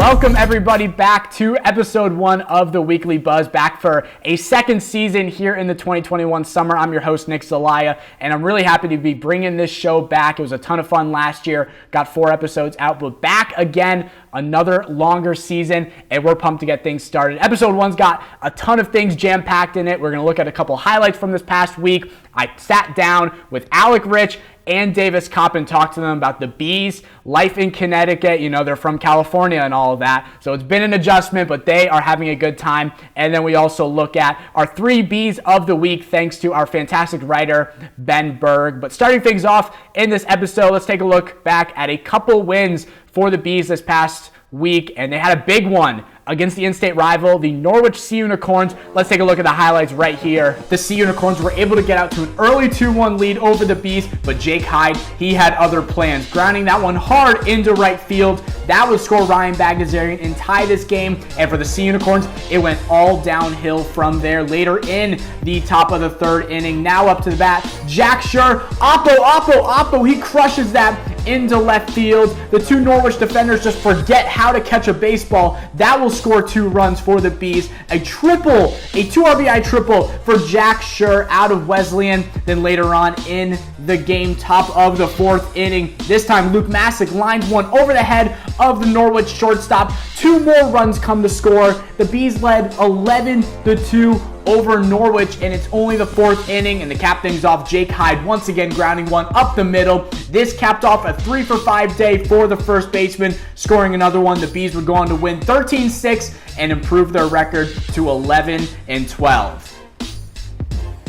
Welcome everybody back to episode 1 of the Weekly Buzz, back for a second season here in the 2021 summer. I'm your host, Nick Zelaya, and I'm really happy to be bringing this show back. It was a ton of fun last year, got 4 episodes out, but back again, another longer season, and we're pumped to get things started. Episode 1's got a ton of things jam-packed in it. We're going to look at a couple highlights from this past week. I sat down with Alec, Ritch, and Davis Kopp and talked to them about the Bees, life in Connecticut. You know, they're from California and all of that. So it's been an adjustment, but they are having a good time. And then we also look at our 3 Bees of the week, thanks to our fantastic writer, Ben Berg. But starting things off in this episode, let's take a look back at a couple wins for the Bees this past week. And they had a big one against the in-state rival, the Norwich Sea Unicorns. Let's take a look at the highlights right here. The Sea Unicorns were able to get out to an early 2-1 lead over the Bees, but Jake Hyde, he had other plans, grounding that one hard into right field. That would score Ryan Bagdasarian and tie this game. And for the Sea Unicorns, it went all downhill from there. Later in the top of the 3rd inning, now up to the bat, Jack Schur, Oppo, he crushes that into left field. The 2 Norwich defenders just forget how to catch a baseball. That will score 2 runs for the Bees. A 2 RBI triple for Jack Schur out of Wesleyan. Then later on in the game, top of the 4th inning, this time Luke Masick lines one over the head of the Norwich shortstop. 2 more runs come to score. The Bees led 11-2 over Norwich, and it's only the 4th inning, and to cap things off, Jake Hyde once again grounding one up the middle. This capped off a 3-for-5 day for the first baseman, scoring another one. The Bees would go on to win 13-6 and improve their record to 11-12.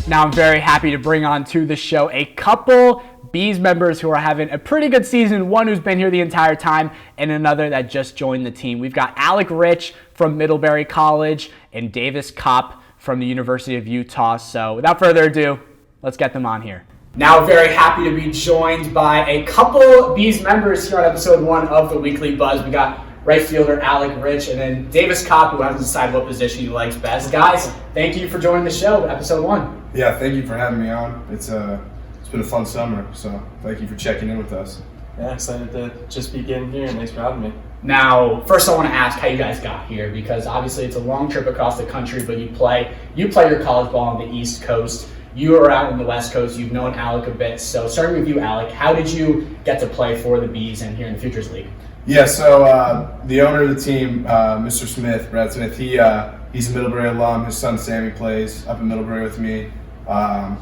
Now I'm very happy to bring on to the show a couple Bees members who are having a pretty good season, one who's been here the entire time and another that just joined the team. We've got Alec Ritch from Middlebury College and Davis Kopp from the University of Utah. So without further ado, let's get them on here. Now very happy to be joined by a couple Bees members here on episode 1 of the Weekly Buzz. We got right fielder Alec Ritch and then Davis Kopp, who hasn't decided what position he likes best. Guys, thank you for joining the show, episode 1. Yeah, thank you for having me on. It's been a fun summer, so thank you for checking in with us. Yeah, excited to just be getting here, and thanks for having me. Now, first I want to ask how you guys got here, because obviously it's a long trip across the country, but you play your college ball on the East Coast. You are out on the West Coast. You've known Alec a bit. So starting with you, Alec, how did you get to play for the Bees and here in the Futures League? Yeah, so the owner of the team, Mr. Smith, Brad Smith, he's a Middlebury alum. His son Sammy plays up in Middlebury with me, and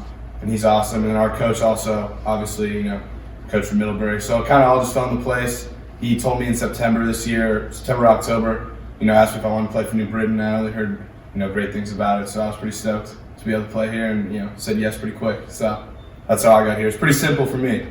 he's awesome. And our coach also, obviously, coach from Middlebury. So kind of all just fell into place. He told me in September, October, asked me if I wanted to play for New Britain. I only heard, great things about it, so I was pretty stoked to be able to play here, and said yes pretty quick. So that's how I got here. It's pretty simple for me.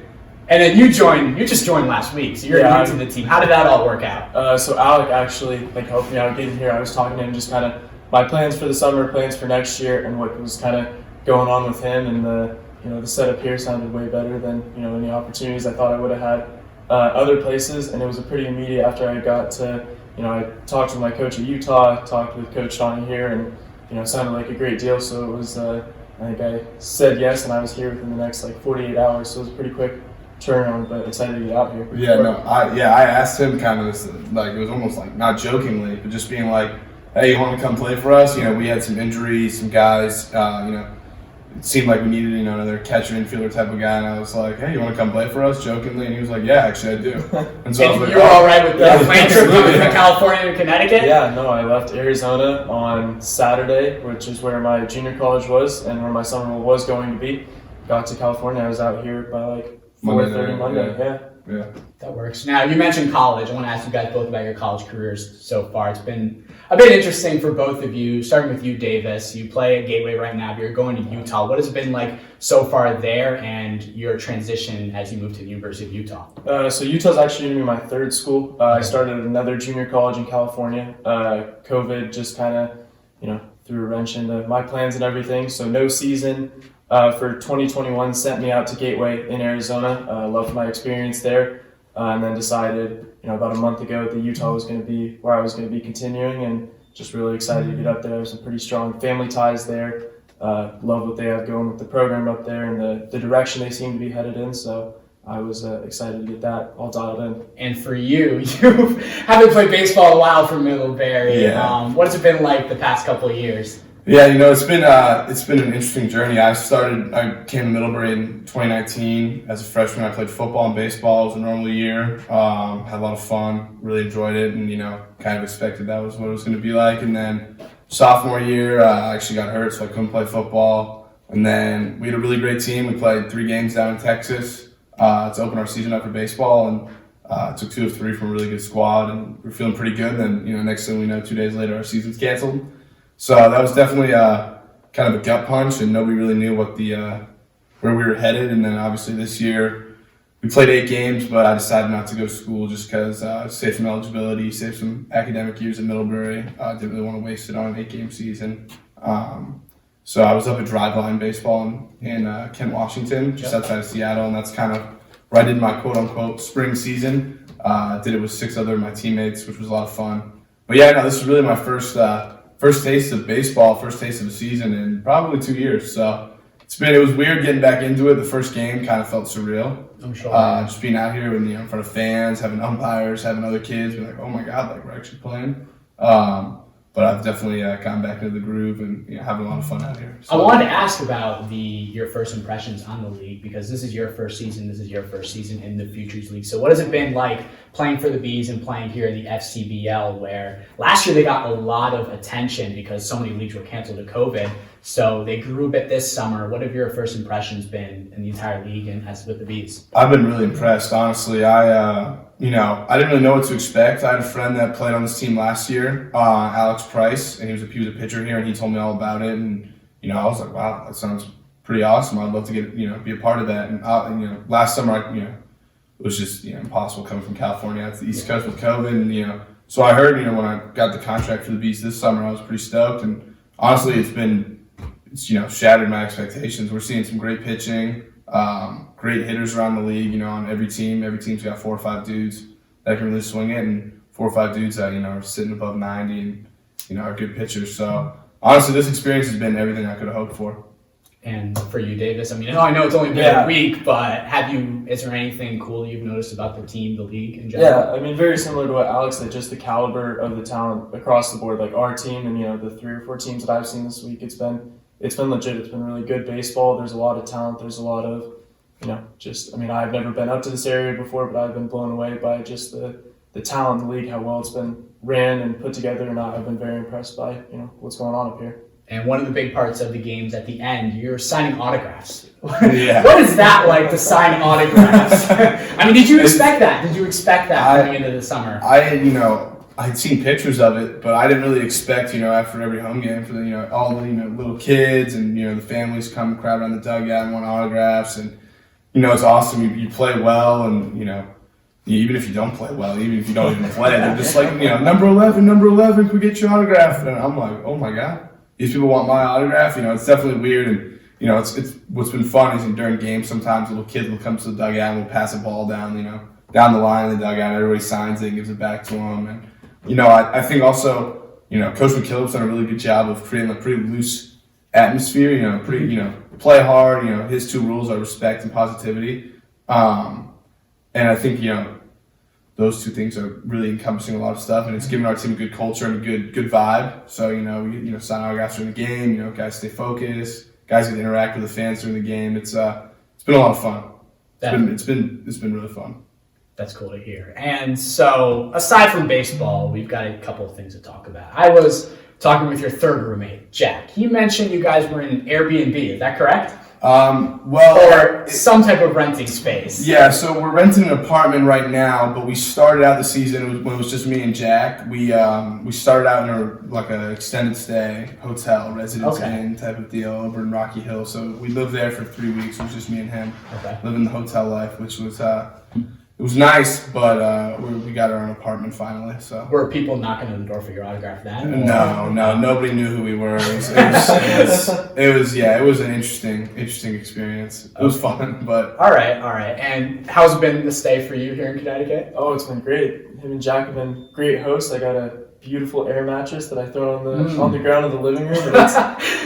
And then you just joined last week, so you're new to the team. How did that all work out? So Alec actually helped me out getting here. I was talking to him just kind of my plans for the summer, plans for next year, and what was kind of going on with him. And the setup here sounded way better than any opportunities I thought I would have had other places. And it was a pretty immediate after I got to I talked with my coach at Utah, talked with Coach Shawnee here, and it sounded like a great deal. So it was I think I said yes, and I was here within the next 48 hours. So it was a pretty quick turnaround, but excited to get out here. I asked him kind of this, it was almost not jokingly, but just being like, hey, you want to come play for us? We had some injuries, some guys, it seemed like we needed, another catcher, infielder type of guy, and I was like, hey, you want to come play for us? Jokingly, and he was like, yeah, actually, I do. And so you were all right with the plane trip coming from California to Connecticut? Yeah, no, I left Arizona on Saturday, which is where my junior college was and where my summer was going to be. Got to California, I was out here by 4:30 Monday. Yeah. That works. Now, you mentioned college. I want to ask you guys both about your college careers so far. It's been a bit interesting for both of you. Starting with you, Davis. You play at Gateway right now, but you're going to Utah. What has it been like so far there and your transition as you move to the University of Utah? So Utah's actually going to be my 3rd school. I started at another junior college in California. COVID just kind of, threw a wrench into my plans and everything. So no season for 2021 sent me out to Gateway in Arizona. Loved my experience there, and then decided, about a month ago that Utah was going to be where I was going to be continuing, and just really excited to get up there. There's some pretty strong family ties there. Love what they have going with the program up there and the direction they seem to be headed in. So I was excited to get that all dialed in. And for you, you haven't played baseball in a while for Middlebury. Yeah. What has it been like the past couple of years? Yeah, it's been an interesting journey. I came to Middlebury in 2019 as a freshman. I played football and baseball. It was a normal year. Had a lot of fun. Really enjoyed it, and kind of expected that was what it was going to be like. And then sophomore year, I actually got hurt, so I couldn't play football. And then we had a really great team. We played 3 games down in Texas to open our season up for baseball, and took 2 of 3 from a really good squad, and we're feeling pretty good. Then next thing we know, 2 days later, our season's canceled. So that was definitely kind of a gut punch, and nobody really knew what where we were headed. And then obviously this year we played 8 games, but I decided not to go to school just because save some eligibility, save some academic years at Middlebury. Didn't really want to waste it on an 8-game season. So I was up at Driveline Baseball in Kent, Washington, just outside of Seattle, and that's kind of where I did my quote-unquote spring season. Did it with 6 other of my teammates, which was a lot of fun. But yeah, no, this is really my first taste of baseball, first taste of the season in probably 2 years. So it was weird getting back into it. The first game kind of felt surreal. I'm sure. Just being out here in front of fans, having umpires, having other kids, being like, oh my God, like we're actually playing. But I've definitely gotten back into the groove and having a lot of fun out here. So. I wanted to ask about your first impressions on the league, because this is your first season. This is your first season in the Futures League. So what has it been like playing for the Bees and playing here in the FCBL, where last year they got a lot of attention because so many leagues were canceled to COVID. So they grew a bit this summer. What have your first impressions been in the entire league and as with the Bees? I've been really impressed, honestly. I didn't really know what to expect. I had a friend that played on this team last year, Alex Price, and he was a pitcher here, and he told me all about it. And I was like, wow, that sounds pretty awesome. I'd love to get be a part of that. And last summer, it was just impossible coming from California out to the East Coast with COVID. And so I heard when I got the contract for the Bees this summer, I was pretty stoked. And honestly, it's shattered my expectations. We're seeing some great pitching. Great hitters around the league, on every team. Every team's got 4 or 5 dudes that can really swing it, and 4 or 5 dudes that, are sitting above 90 and, are good pitchers. So, honestly, this experience has been everything I could have hoped for. And for you, Davis, I know it's only been a week, but is there anything cool you've noticed about the team, the league in general? Yeah, very similar to what Alex said, just the caliber of the talent across the board. Like our team and, the 3 or 4 teams that I've seen this week, it's been legit. It's been really good baseball. There's a lot of talent. There's a lot of, I've never been up to this area before, but I've been blown away by just the talent in the league, how well it's been ran and put together, and I've been very impressed by, what's going on up here. And one of the big parts of the games at the end, you're signing autographs. Yeah. What is that like, to sign autographs? Did you expect that? Did you expect that coming into the summer? I'd seen pictures of it, but I didn't really expect, after every home game for all the, little kids and, the families come crowd around the dugout and want autographs. And, it's awesome. You play well, and, even if you don't play well, even if you don't even play, they're just like, number 11, can we get your autograph? And I'm like, oh my God, these people want my autograph. It's definitely weird. And, it's what's been fun is during games, sometimes little kids will come to the dugout and will pass a ball down, down the line in the dugout. Everybody signs it and gives it back to them. And, I think also, Coach McKillop's done a really good job of creating a pretty loose atmosphere, play hard. His 2 rules are respect and positivity. And I think, those 2 things are really encompassing a lot of stuff, and it's giving our team a good culture and a good vibe. So, we sign autographs during the game, guys stay focused, guys get to interact with the fans during the game. It's been a lot of fun. It's been really fun. That's cool to hear. And so, aside from baseball, we've got a couple of things to talk about. I was talking with your 3rd roommate, Jack. He mentioned you guys were in an Airbnb. Is that correct? Or some type of renting space. Yeah, so we're renting an apartment right now, but we started out the season when it was just me and Jack. We started out in an extended stay hotel, residence inn type of deal over in Rocky Hill. So we lived there for 3 weeks. It was just me and him living the hotel life, which was it was nice, but we got our own apartment finally. So were people knocking on the door for your autograph then? No, nobody knew who we were. It was an interesting experience. It was fun, but all right. And how's it been to stay for you here in Connecticut? Oh, it's been great. Him and Jack have been great hosts. I got a beautiful air mattress that I throw on the ground of the living room, and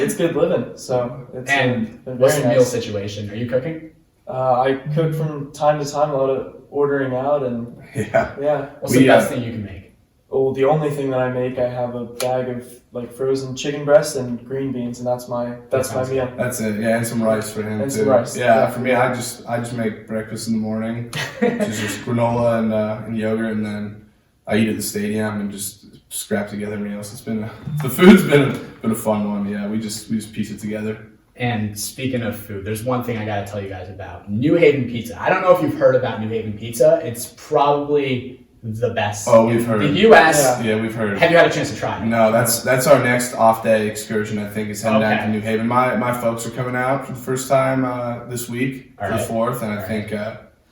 it's good living. So it's been very what's the nice. meal situation? Are you cooking? I cook from time to time, a lot of ordering out, and yeah. What's the best thing you can make? Well, the only thing that I make, I have a bag of like frozen chicken breast and green beans, and that's my meal. That's it. Yeah, and some rice for him and too. Some rice. Yeah, for me, I just make breakfast in the morning, just granola and yogurt, and then I eat at the stadium and just scrap together meals. The food's been a fun one. Yeah, we just piece it together. And speaking of food, there's one thing I got to tell you guys about. New Haven Pizza. I don't know if you've heard about New Haven Pizza. It's probably the best. Oh, we've heard. The U.S. Yeah, we've heard. Have you had a chance to try it? No, that's our next off-day excursion, I think, is heading down to New Haven. My folks are coming out for the first time this week for the 4th, and I think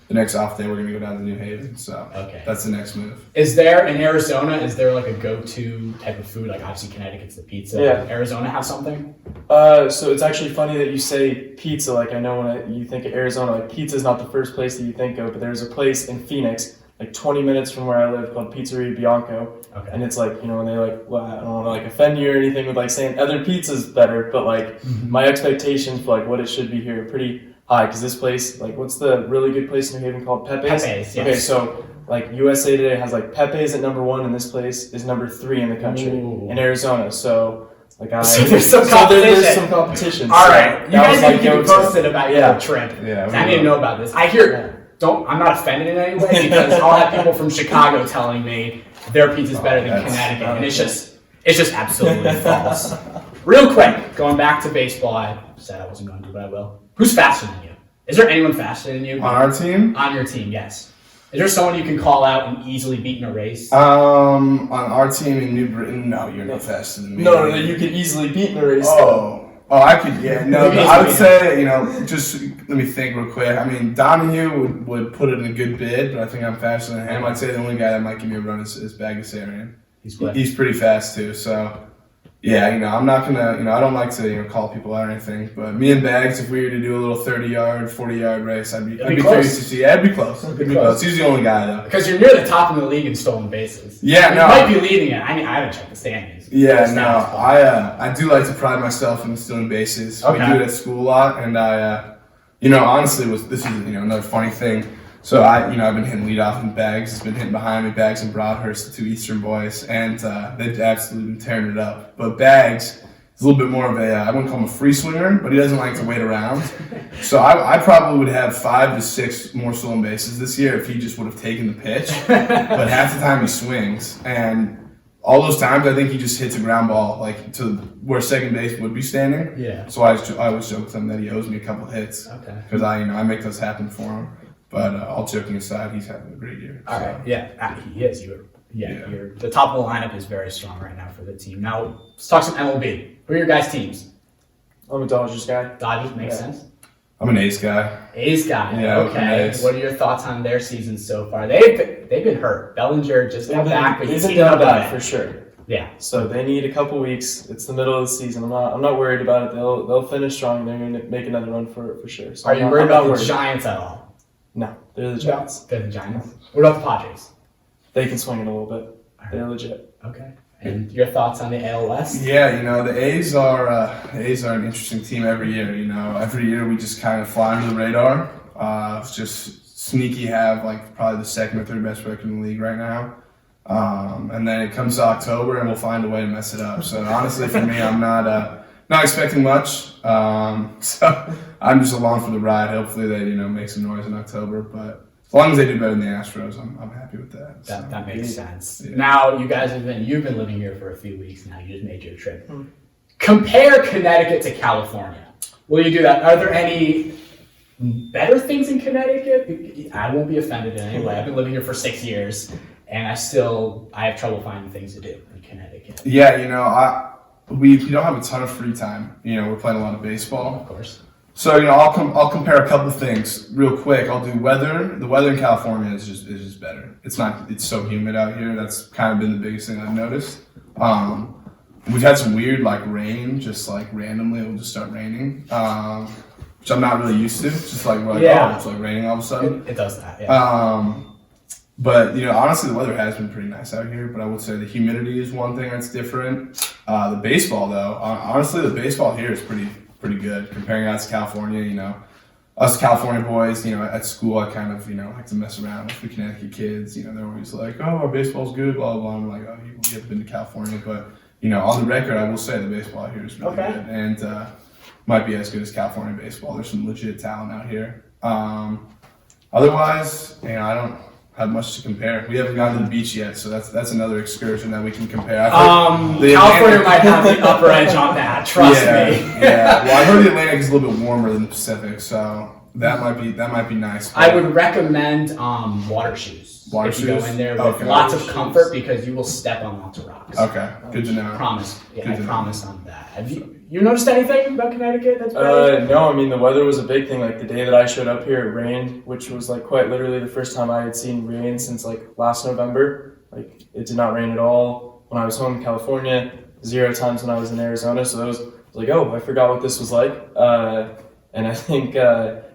the next off day we're going to go down to New Haven. So that's the next move. Is there, in Arizona, like a go-to type of food? Like obviously Connecticut's the pizza. Yeah. Arizona have something? So it's actually funny that you say pizza. Like I know when you think of Arizona, like pizza is not the first place that you think of, but there's a place in Phoenix, like 20 minutes from where I live, called Pizzeria Bianco. Okay. And it's like, when they I don't want to like offend you or anything with like saying other pizza's better, but like my expectations for like what it should be here are pretty high, because this place, like what's the really good place in New Haven called? Pepe's? Pepe's, yes. Okay, so like USA Today has like Pepe's at number 1, and this place is number 3 in the country in Arizona. So so there's some competition. There's some competition. All right, you guys need to keep me posted about your trip. Yeah, I need to know about this. I hear. I'm not offended in any way, because I'll have people from Chicago telling me their pizza's better than Connecticut, and it's just absolutely false. Real quick, going back to baseball, I said I wasn't going to, but I will. Who's faster than you? Is there anyone faster than you? On our team? On your team, yes. Is there someone you can call out and easily beat in a race? On our team in New Britain, no, you're not faster than me. No, you could easily beat in a race. Oh, I could, yeah. No, I would say, just let me think real quick. I mean, Donahue would put it in a good bid, but I think I'm faster than him. I'd say the only guy that might give me a run is Bagasarian. He's pretty fast too, so yeah, I'm not gonna, I don't like to, call people out or anything, but me and Bags, if we were to do a little 30-yard, 40-yard race, I'd be curious to see. Yeah, it'd be close. He's the only guy though. Because you're near the top of the league in stolen bases. Yeah, you might be leading it. I haven't checked the standings. Yeah, no, I do like to pride myself in stealing bases. Okay. We do it at school a lot, and I, honestly, this is another funny thing. So I've been hitting leadoff in Bags. It's been hitting behind me, Bags and Broadhurst, the 2 Eastern boys, and they've absolutely been tearing it up. But Bags is a little bit more of I wouldn't call him a free swinger, but he doesn't like to wait around. So I probably would have 5 to 6 more stolen bases this year if he just would have taken the pitch. But half the time he swings, and all those times I think he just hits a ground ball like to where second base would be standing. Yeah. So I always joke with him that he owes me a couple hits. Okay. Because I make those happen for him. But all joking aside, he's having a great year. All right, yeah, he is. The top of the lineup is very strong right now for the team. Now, let's talk some MLB. Who are your guys' teams? I'm a Dodgers guy. Dodgers makes sense. I'm an A's guy. A's guy. Yeah. Okay. What are your thoughts on their season so far? They've been hurt. Bellinger just got back, but he's down bad for sure. Yeah. So they need a couple weeks. It's the middle of the season. I'm not worried about it. They'll finish strong. They're going to make another run for sure. So are you worried about the Giants at all? No, they're the Giants. They're the Giants. What about the Padres? They can swing it a little bit. They're legit. Okay. And your thoughts on the AL West? Yeah, the A's are an interesting team every year. Every year we just kind of fly under the radar. It's just sneaky have like probably the second or third best record in the league right now. And then it comes to October and we'll find a way to mess it up. So honestly, for me, I'm not expecting much. So I'm just along for the ride. Hopefully they make some noise in October, but as long as they do better than the Astros, I'm happy with that. That makes sense. Yeah. Now you guys you've been living here for a few weeks now. You just made your trip. Compare Connecticut to California. Will you do that? Are there any better things in Connecticut? I won't be offended in any way. I've been living here for 6 years, and I have trouble finding things to do in Connecticut. Yeah, we don't have a ton of free time. We're playing a lot of baseball. Of course. So, I'll compare a couple of things real quick. I'll do weather. The weather in California is just better. It's so humid out here. That's kind of been the biggest thing I've noticed. We've had some weird rain, just randomly it will just start raining, which I'm not really used to. It's just it's raining all of a sudden. It does that, yeah. But, honestly, the weather has been pretty nice out here, but I would say the humidity is one thing that's different. The baseball, though, honestly, the baseball here is pretty good comparing out to California, us California boys, at school, I kind of, like to mess around with the Connecticut kids. They're always like, oh, our baseball's good, blah, blah, blah. I'm like, oh, you haven't been to California. But, on the record, I will say the baseball out here is really good. And might be as good as California baseball. There's some legit talent out here. Otherwise, I don't have much to compare. We haven't gone to the beach yet, so that's another excursion that we can compare. California might have the upper edge on that. Trust me. Yeah. Well, I heard the Atlantic is a little bit warmer than the Pacific, so that might be nice. I would recommend water shoes. If you go in there with lots of comfort, because you will step on lots of rocks. Okay, good to know. I promise. Yeah, I promise on that. Have you noticed anything about Connecticut that's bad? No, I mean, the weather was a big thing. Like, the day that I showed up here, it rained, which was, like, quite literally the first time I had seen rain since, like, last November. Like, it did not rain at all when I was home in California, 0 times when I was in Arizona. So I was like, oh, I forgot what this was like. And I think,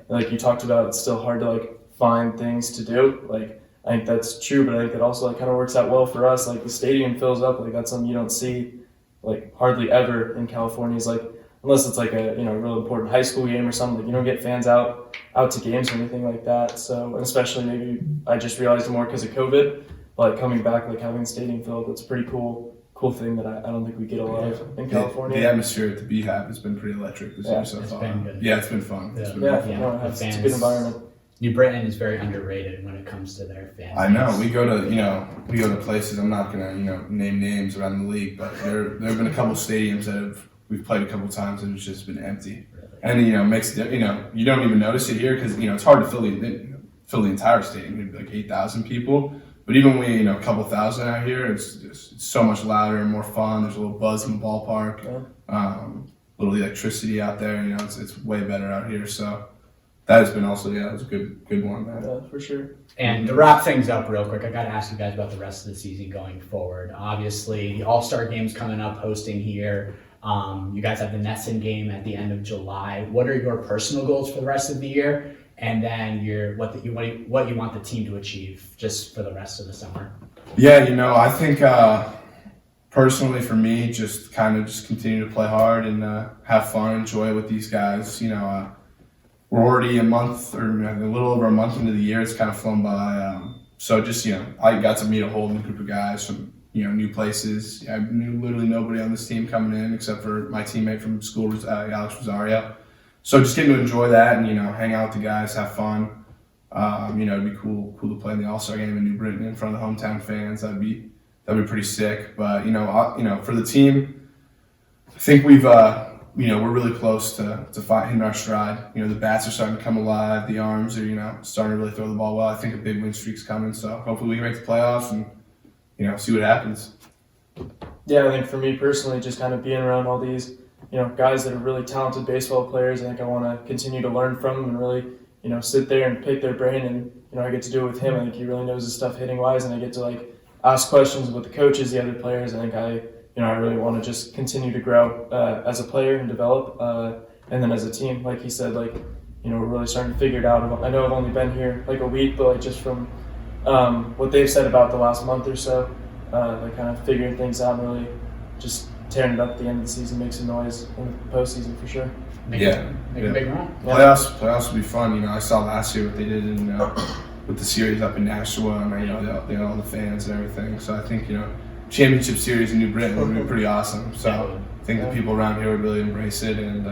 like you talked about, it's still hard to, like, find things to do. Like, I think that's true, but I think it also, like, kind of works out well for us. Like, the stadium fills up. Like, that's something you don't see, like, hardly ever in California. Is like, unless it's like a real important high school game or something, like, you don't get fans out to games or anything like that. So, and especially maybe I just realized more because of COVID, but like, coming back, like, having the stadium filled, that's a pretty cool thing that I don't think we get a lot of in California. The atmosphere at the Beehive has been pretty electric this year so far. Been good. Yeah, it's been fun. Yeah. It's been It's a good environment. New Britain is very underrated when it comes to their fans. I know. We go to places. I'm not gonna name names around the league, but there have been a couple stadiums that we've played a couple times and it's just been empty. Really? And makes you don't even notice it here because it's hard to fill the entire stadium. Maybe like 8,000 people. But even when we a couple thousand out here, it's so much louder and more fun. There's a little buzz in the ballpark. Yeah. Little electricity out there. It's way better out here. So. That has been also, it was a good one, man. Yeah, for sure. And to wrap things up real quick, I got to ask you guys about the rest of the season going forward. Obviously, the All-Star Game's coming up, hosting here. You guys have the Nesson game at the end of July. What are your personal goals for the rest of the year? And then what you want the team to achieve just for the rest of the summer? Yeah, I think personally for me, just continue to play hard and have fun, enjoy it with these guys. We're already a month or a little over a month into the year. It's kind of flown by. So just, I got to meet a whole new group of guys from, new places. I knew literally nobody on this team coming in except for my teammate from school, Alex Rosario. So just getting to enjoy that and, hang out with the guys, have fun. It'd be cool to play in the All-Star game in New Britain in front of the hometown fans. That'd be pretty sick. But, for the team, I think we're really close to hitting our stride. The bats are starting to come alive. The arms are, starting to really throw the ball well. I think a big win streak's coming. So hopefully we can make the playoffs and, see what happens. Yeah, I think for me personally, just kind of being around all these, guys that are really talented baseball players, I think I want to continue to learn from them and really, sit there and pick their brain. And, I get to do it with him. I think he really knows his stuff hitting wise, and I get to ask questions with the coaches, the other players. I think I really want to just continue to grow as a player and develop, and then as a team, like he said, we're really starting to figure it out. I know I've only been here a week, but just from what they've said about the last month or so, kind of figuring things out and really just tearing it up at the end of the season, make some noise in the postseason for sure. Make a big run. Playoffs will be fun. I saw last year what they did with the series up in Nashua, and all the fans and everything. So I think championship series in New Britain would be pretty awesome. So I think the people around here would really embrace it and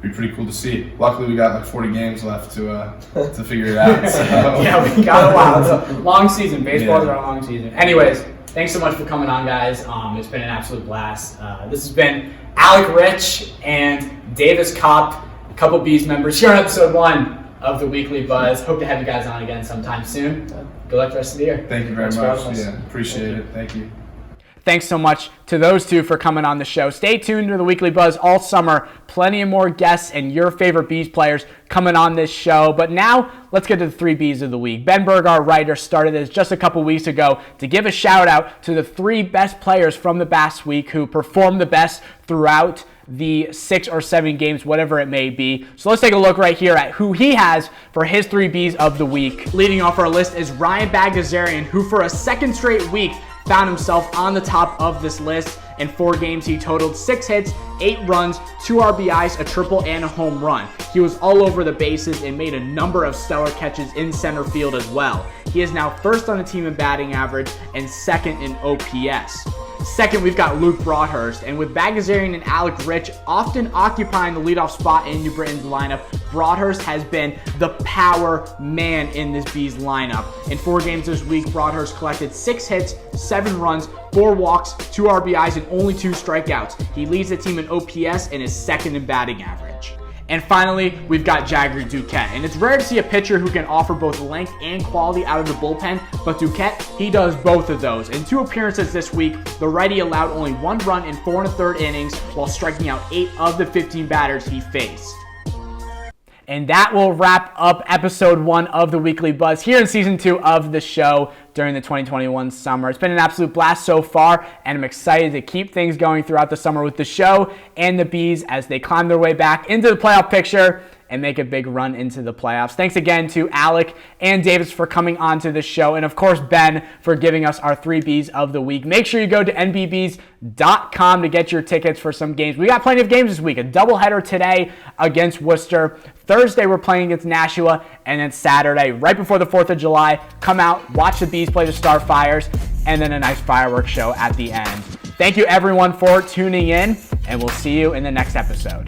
be pretty cool to see. Luckily, we got 40 games left to figure it out. So. Yeah, we got a while. It's a long season. Baseballs are a long season. Anyways, thanks so much for coming on, guys. It's been an absolute blast. This has been Alec, Ritch, and Davis Kopp, a couple Bees members here on episode 1 of the Weekly Buzz. Hope to have you guys on again sometime soon. Good luck the rest of the year. Thank you very much. Yeah, appreciate it. Thank you. Thanks so much to those two for coming on the show. Stay tuned to the Weekly Buzz all summer. Plenty of more guests and your favorite Bees players coming on this show. But now, let's get to the 3 Bs of the week. Ben Berg, our writer, started this just a couple weeks ago to give a shout out to the 3 best players from the past week who performed the best throughout the 6 or 7 games, whatever it may be. So let's take a look right here at who he has for his 3 Bs of the week. Leading off our list is Ryan Bagdasarian, who for a second straight week found himself on the top of this list. In 4 games, he totaled 6 hits, 8 runs, 2 RBIs, a triple, and a home run. He was all over the bases and made a number of stellar catches in center field as well. He is now first on the team in batting average and second in OPS. Second, we've got Luke Broadhurst, and with Bagazarian and Alec Ritch often occupying the leadoff spot in New Britain's lineup, Broadhurst has been the power man in this Bees lineup. In 4 games this week, Broadhurst collected 6 hits, 7 runs, 4 walks, 2 RBIs, and only 2 strikeouts. He leads the team in OPS and is second in batting average. And finally, we've got Jagger Duquette. And it's rare to see a pitcher who can offer both length and quality out of the bullpen, but Duquette, he does both of those. In 2 appearances this week, the righty allowed only 1 run in 4 1/3 innings while striking out 8 of the 15 batters he faced. And that will wrap up episode 1 of the Weekly Buzz here in season 2 of the show during the 2021 summer. It's been an absolute blast so far, and I'm excited to keep things going throughout the summer with the show and the Bees as they climb their way back into the playoff picture and make a big run into the playoffs. Thanks again to Alec and Davis for coming on to the show, and of course Ben for giving us our 3 Bs of the week. Make sure you go to nbbs.com to get your tickets for some games. We got plenty of games this week. A doubleheader today against Worcester. Thursday we're playing against Nashua, and then Saturday, right before the 4th of July, come out, watch the Bees play the Starfires, and then a nice fireworks show at the end. Thank you everyone for tuning in, and we'll see you in the next episode.